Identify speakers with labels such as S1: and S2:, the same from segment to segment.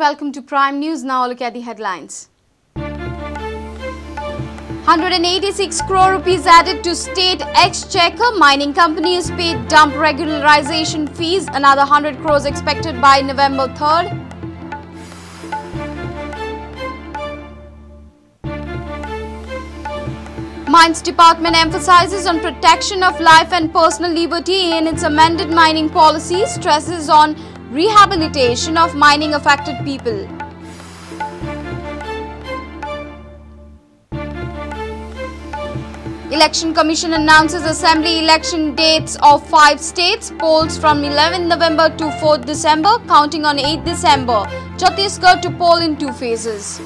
S1: welcome to Prime News. Now look at the headlines. 186 crore rupees added to state exchequer. Mining companies paid dump regularization fees. Another 100 crores expected by November 3rd. Mines Department emphasizes on protection of life and personal liberty in its amended mining policy, stresses on rehabilitation of mining affected people. Election Commission announces assembly election dates of 5 states, polls from 11 November to 4 December, counting on 8 December. Chhattisgarh to poll in 2 phases.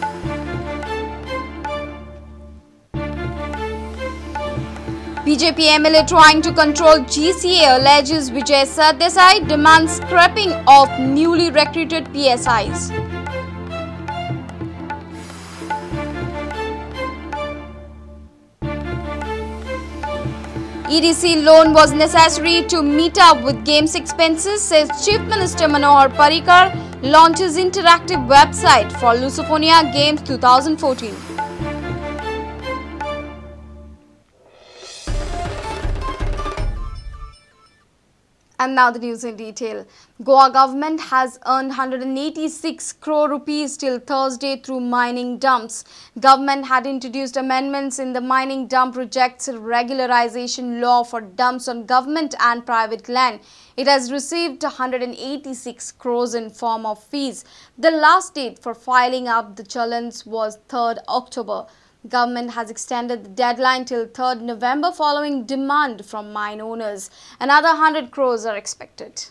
S1: BJP MLA trying to control GCA, alleges Vijay Sardesai, demands scrapping of newly recruited PSIs. EDC loan was necessary to meet up with games expenses, says Chief Minister Manohar Parrikar, launches interactive website for Lusophonia Games 2014. And now the news in detail. Goa government has earned 186 crore rupees till Thursday through mining dumps. Government had introduced amendments in the mining dump rejects regularization law for dumps on government and private land. It has received 186 crores in form of fees. The last date for filing up the challans was 3rd October. Government has extended the deadline till 3rd November following demand from mine owners. Another 100 crores are expected.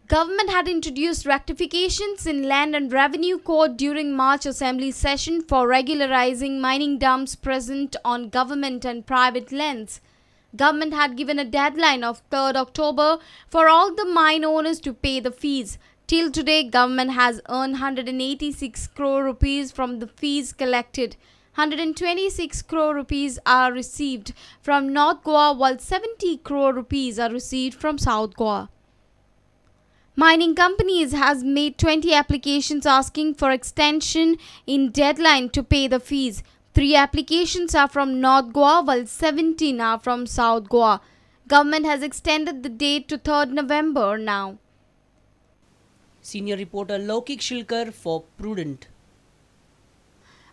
S1: Government had introduced rectifications in Land and Revenue Code during March Assembly session for regularizing mining dumps present on government and private lands. Government had given a deadline of 3rd October for all the mine owners to pay the fees. Till today, government has earned 186 crore rupees from the fees collected. 126 crore rupees are received from North Goa, while 70 crore rupees are received from South Goa. Mining companies has made 20 applications asking for extension in deadline to pay the fees. 3 applications are from North Goa, while 17 are from South Goa. Government has extended the date to 3rd November now.
S2: Senior reporter Laukik Shilkar for Prudent.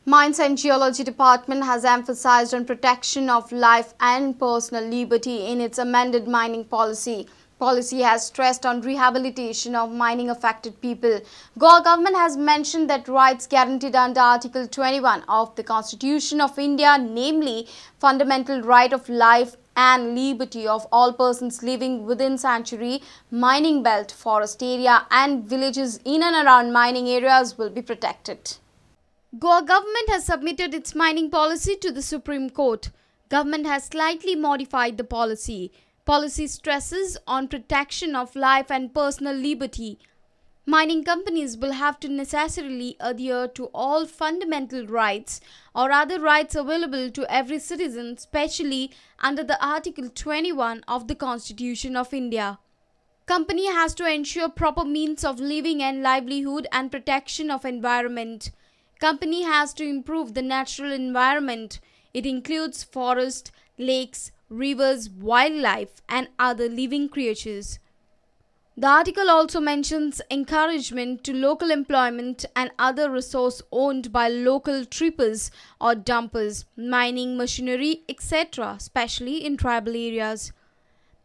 S1: Mines and Geology Department has emphasized on protection of life and personal liberty in its amended mining policy. Policy has stressed on rehabilitation of mining affected people. Goa government has mentioned that rights guaranteed under Article 21 of the Constitution of India, namely fundamental right of life and liberty of all persons living within sanctuary, mining belt, forest area and villages in and around mining areas will be protected. Goa government has submitted its mining policy to the Supreme Court. Government has slightly modified the policy. Policy stresses on protection of life and personal liberty. Mining companies will have to necessarily adhere to all fundamental rights or other rights available to every citizen, especially under the Article 21 of the Constitution of India. Company has to ensure proper means of living and livelihood and protection of environment. Company has to improve the natural environment. It includes forest, lakes, rivers, wildlife and other living creatures. The article also mentions encouragement to local employment and other resource owned by local trippers or dumpers, mining machinery, etc., especially in tribal areas.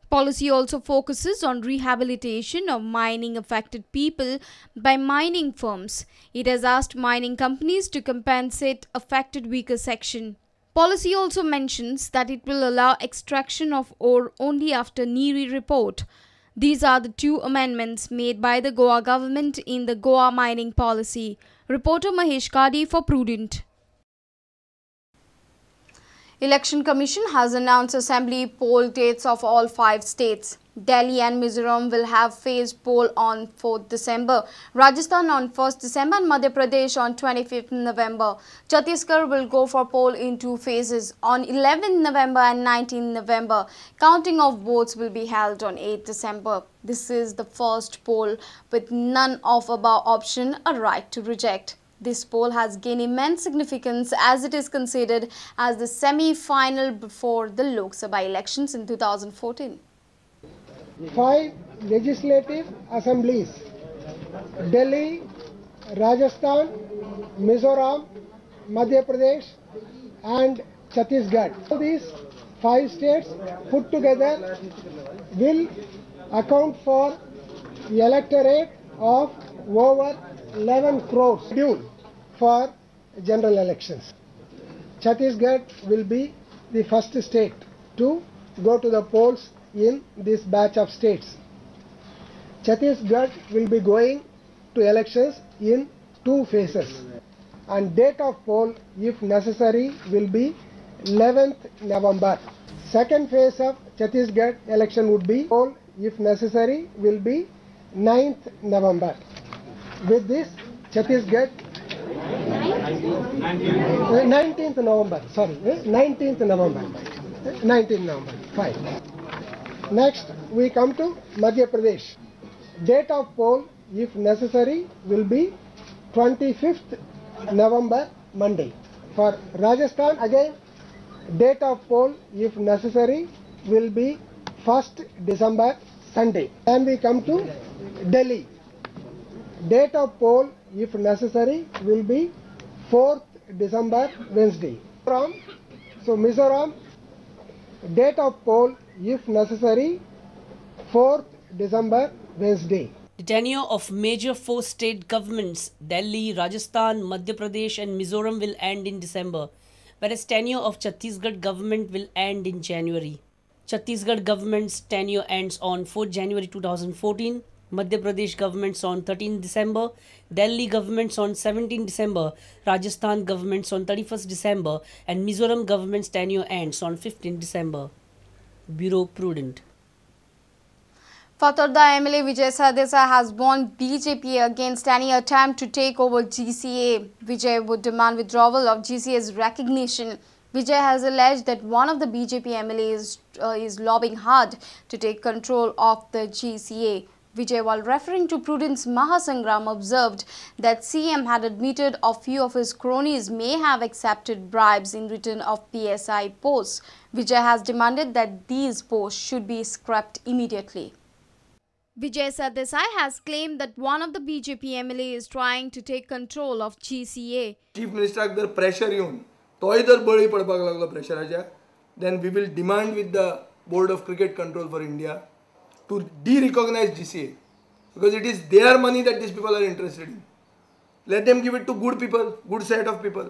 S1: Policy also focuses on rehabilitation of mining affected people by mining firms. It has asked mining companies to compensate affected weaker section. Policy also mentions that it will allow extraction of ore only after NEERI report. These are the 2 amendments made by the Goa government in the Goa mining policy. Reporter Mahesh Kadi for Prudent. Election Commission has announced assembly poll dates of all 5 states. Delhi and Mizoram will have phased poll on 4th December, Rajasthan on 1st December and Madhya Pradesh on 25th November. Chhattisgarh will go for poll in 2 phases on 11th November and 19th November. Counting of votes will be held on 8th December. This is the first poll with none of above option a right to reject. This poll has gained immense significance as it is considered as the semi-final before the Lok Sabha elections in 2014.
S3: 5 legislative assemblies: Delhi, Rajasthan, Mizoram, Madhya Pradesh and Chhattisgarh. So these 5 states put together will account for the electorate of over 11 crores scheduled for general elections. Chhattisgarh will be the first state to go to the polls in this batch of states. Chhattisgarh will be going to elections in 2 phases, and date of poll, if necessary, will be 11th November. Second phase of Chhattisgarh election would be poll, if necessary, will be 9th November. With this, Chhattisgarh 19th November, 19th November, fine. Next, we come to Madhya Pradesh. Date of poll, if necessary, will be 25th November, Monday. For Rajasthan, again, date of poll, if necessary, will be 1st December, Sunday. Then we come to Delhi. Date of poll, if necessary, will be 4th December, Wednesday. Mizoram, date of poll, if necessary, 4th December, Wednesday.
S2: The tenure of major 4 state governments, Delhi, Rajasthan, Madhya Pradesh and Mizoram, will end in December, whereas tenure of Chhattisgarh government will end in January. Chhattisgarh government's tenure ends on 4th January 2014, Madhya Pradesh governments on 13 December, Delhi governments on 17 December, Rajasthan governments on 31st December and Mizoram government's tenure ends on 15 December. Bureau Prudent.
S1: Fatarda MLA Vijay Sardesai has warned BJP against any attempt to take over GCA. Vijay would demand withdrawal of GCA's recognition. Vijay has alleged that one of the BJP MLAs is lobbying hard to take control of the GCA. Vijay, while referring to Prudent's Mahasangram, observed that CM had admitted a few of his cronies may have accepted bribes in return of PSI posts. Vijay has demanded that these posts should be scrapped immediately. Vijay Sardesai has claimed that one of the BJP MLA is trying to take control of GCA.
S4: Chief Minister जर pressure येऊन तोय जर बळी पडपाक लागलो प्रेशराच्या, then we will demand with the Board of Cricket Control for India to de-recognize GCA, because it is their money that these people are interested in. Let them give it to good people, good set of people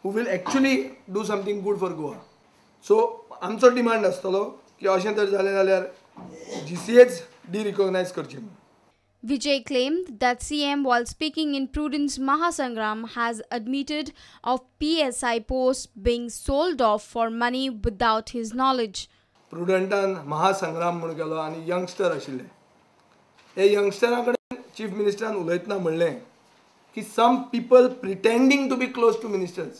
S4: who will actually do something good for Goa. So आमचो demand आसतलो की अशें जर जालें जाल्यार GCAच de-recognize करचे.
S1: Vijay claimed that CM, while speaking in Prudent's Mahasangram, has admitted of PSI posts being sold off for money without his knowledge.
S4: Prudentan महासंग्राम म्हणून केलो आनी यंगस्टर आशिल्ले. हे यंगस्टरां कडेन चीफ मिनिस्टरान उलयतना म्हणलें की some people pretending to be close to ministers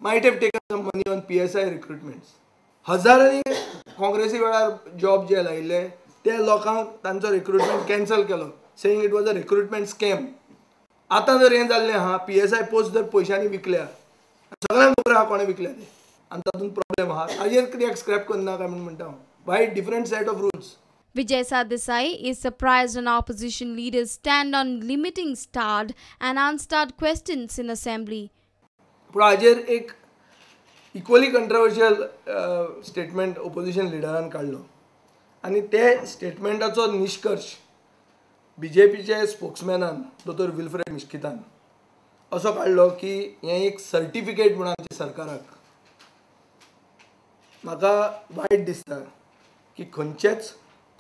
S4: might have taken some money on PSI recruitments. हजारांनी काँग्रेसी वेळार जॉब जे लायिल्ले ते लोकांक तांचो recruitment cancel Kelo, saying it was a recruitment scam. आतां जर हें जाल्लें आहा, PSI पोस्ट जर पयशांनी विकल्या, सगळ्यांक खबर आहा कोणें विकल्या ते, आनी तातूंत प्रॉब्लेम आहा. ताजेर कित्याक स्क्रॅप करना काय म्हूण म्हणटा हांव. Why different set of rules.
S1: Vijay Sardesai is surprised on opposition leaders' stand on limiting starred and unstarred questions in assembly.
S4: पूण हाजेर एक इक्वली कंट्रोवर्शियल स्टेटमेंट ओपोजिशन लिडरान काडलो आनी ते स्टेटमेंटाचो निश्कर्श BJPचे स्पोक्समॅनान दोतोर विल्फ्रेड मिस्कितान असो काडलो की हें एक सर्टिफिकेट म्हणून आमच्या सरकाराक. म्हाका वायट दिसता की खंयचेच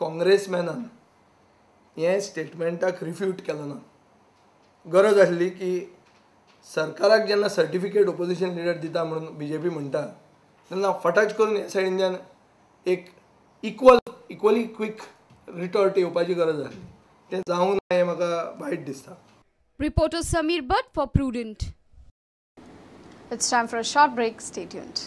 S4: काँग्रेसमॅनान हें स्टेटमेंटाक रिफ्यूट केलो ना. गरज आसली की सरकाराक जेन्ना सर्टिफिकेट ओपोजिशन लिडर दिता म्हणून BJP म्हणटा तेन्ना फटाच करून ह्या सायडींच्यान एक इक्वली क्विक रिटॉर्ट येवपाची गरज आसली. तें जावंक ना हें म्हाका वायट दिसता.
S1: Reporter Samir Bhatt for Prudent. It's time for a short break. Stay tuned.